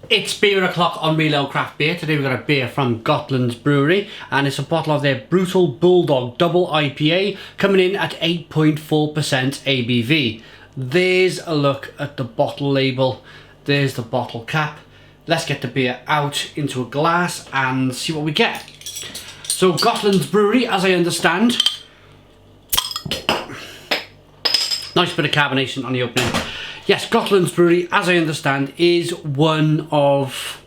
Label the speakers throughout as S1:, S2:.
S1: It's beer o'clock on Real Ale Craft Beer. Today we've got a beer from Gotlands Bryggeri and it's a bottle of their Brutal Bulldog Double IPA coming in at 8.4% ABV. There's a look at the bottle label. There's the bottle cap. Let's get the beer out into a glass and see what we get. So Gotlands Bryggeri, as I understand, nice bit of carbonation on the opening. Yes, Gotlands Bryggeri, as I understand, is one of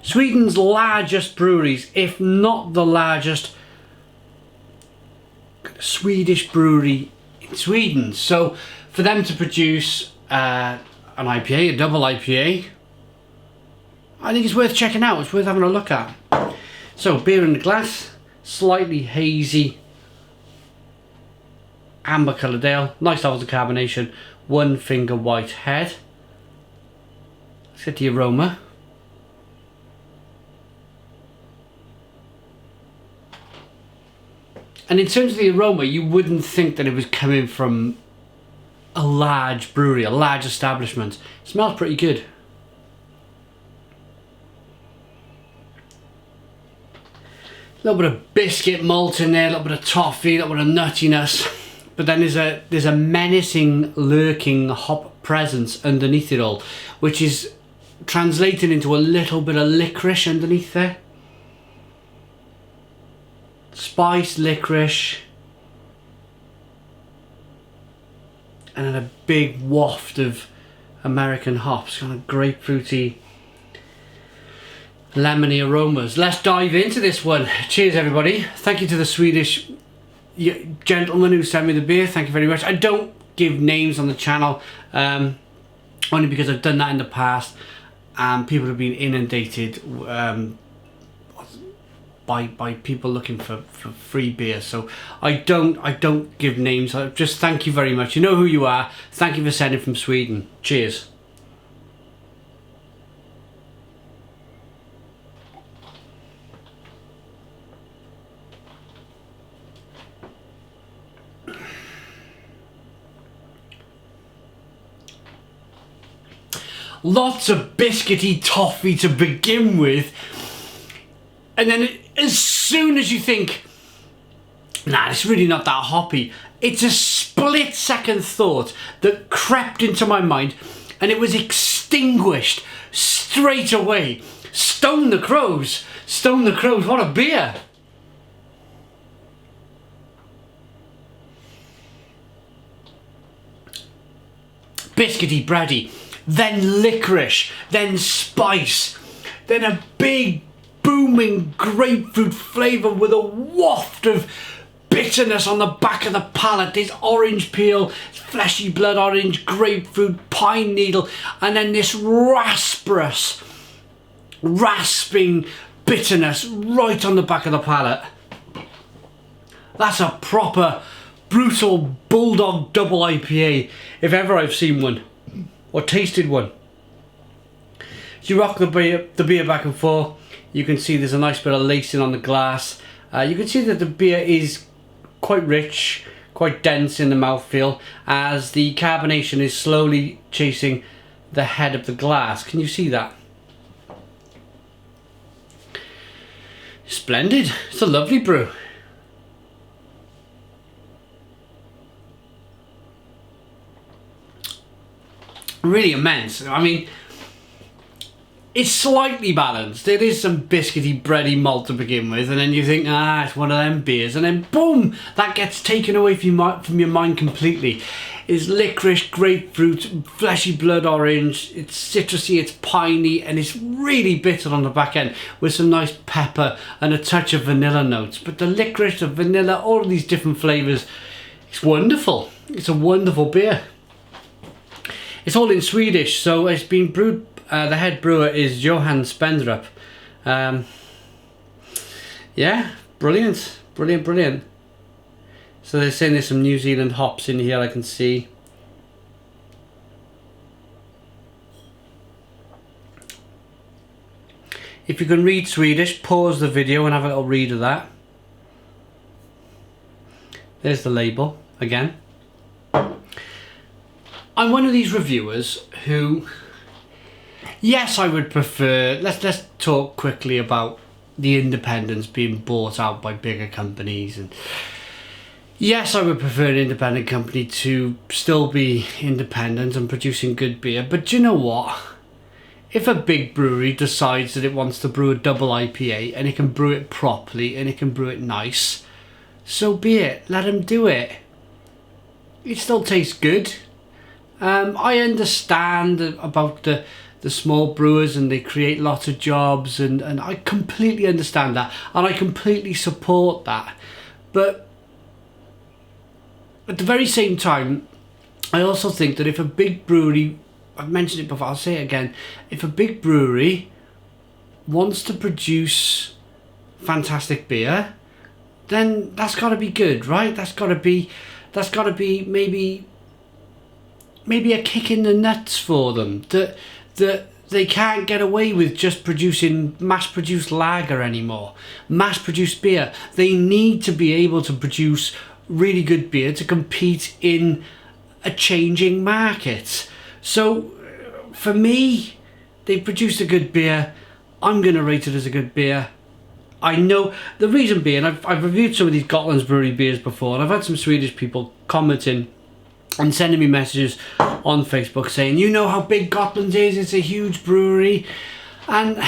S1: Sweden's largest breweries, if not the largest Swedish brewery in Sweden. So for them to produce an IPA, a double IPA, I think it's worth checking out. It's worth having a look at. So beer in the glass, slightly hazy amber coloured ale, nice levels of carbonation, one finger white head. Let's get the aroma. And in terms of the aroma, you wouldn't think that it was coming from a large brewery, a large establishment. It smells pretty good. A little bit of biscuit malt in there, a little bit of toffee, a little bit of nuttiness. But then there's a menacing, lurking hop presence underneath it all, which is translated into a little bit of licorice underneath there. Spice, licorice, and then a big waft of American hops, kind of grapefruity, lemony aromas. Let's dive into this one. Cheers, everybody. Thank you to the Swedish gentleman who sent me the beer. Thank you very much. I don't give names on the channel only because I've done that in the past and people have been inundated by people looking for free beer. So I don't give names. I just thank you very much. You know who you are. Thank you for sending from Sweden. Cheers. Lots of biscuity toffee to begin with, and then as soon as you think, nah, it's really not that hoppy, it's a split second thought that crept into my mind and it was extinguished straight away. Stone the crows, what a beer. Biscuity, bready, then licorice, then spice, then a big booming grapefruit flavour with a waft of bitterness on the back of the palate. There's orange peel, fleshy blood orange, grapefruit, pine needle, and then this rasping bitterness right on the back of the palate. That's a proper Brutal Bulldog Double IPA if ever I've seen one or tasted one. So you rock the beer back and forth. You can see there's a nice bit of lacing on the glass. You can see that the beer is quite rich, quite dense in the mouthfeel as the carbonation is slowly chasing the head of the glass. Can you see that? Splendid. It's a lovely brew. Really immense. I mean, it's slightly balanced. There is some biscuity, bready malt to begin with, and then you think, ah, it's one of them beers, and then boom, that gets taken away from your mind completely. It's licorice, grapefruit, fleshy blood orange, it's citrusy, it's piney, and it's really bitter on the back end with some nice pepper and a touch of vanilla notes. But the licorice, the vanilla, all of these different flavours, it's wonderful. It's a wonderful beer. It's all in Swedish, so it's been brewed. The head brewer is Johan Spendrup. Yeah, brilliant. So they're saying there's some New Zealand hops in here, I can see. If you can read Swedish, pause the video and have a little read of that. There's the label again. I'm one of these reviewers who Yes, I would prefer, let's talk quickly about the independents being bought out by bigger companies. And yes, I would prefer an independent company to still be independent and producing good beer. But do you know what? If a big brewery decides that it wants to brew a double IPA and it can brew it properly and it can brew it nice, so be it. Let them do it. It still tastes good. I understand about the small brewers, and they create lots of jobs, and I completely understand that, and I completely support that. But at the very same time, I also think that if a big brewery, I've mentioned it before, I'll say it again, if a big brewery wants to produce fantastic beer, then that's got to be good, right? That's got to be maybe a kick in the nuts for them, that they can't get away with just producing mass-produced lager anymore, mass-produced beer. They need to be able to produce really good beer to compete in a changing market. So for me, they produced a good beer. I'm going to rate it as a good beer. I know the reason being, I've reviewed some of these Gotlands Bryggeri beers before, and I've had some Swedish people commenting and sending me messages on Facebook saying, you know how big Gotlands is, it's a huge brewery. And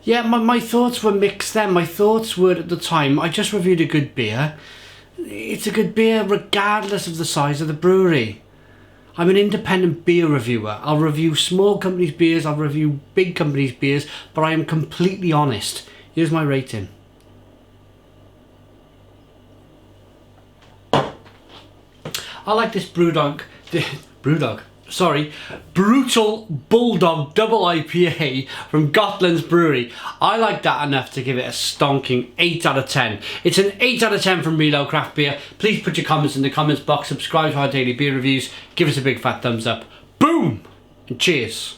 S1: yeah, my thoughts were mixed then. My thoughts were, at the time, I just reviewed a good beer. It's a good beer regardless of the size of the brewery. I'm an independent beer reviewer. I'll review small companies' beers, I'll review big companies' beers, but I am completely honest. Here's my rating. I like this Brutal Bulldog Double IPA from Gotlands Bryggeri. I like that enough to give it a stonking 8 out of 10. It's an 8 out of 10 from Reload Craft Beer. Please put your comments in the comments box, subscribe to our daily beer reviews, give us a big fat thumbs up. Boom! And cheers.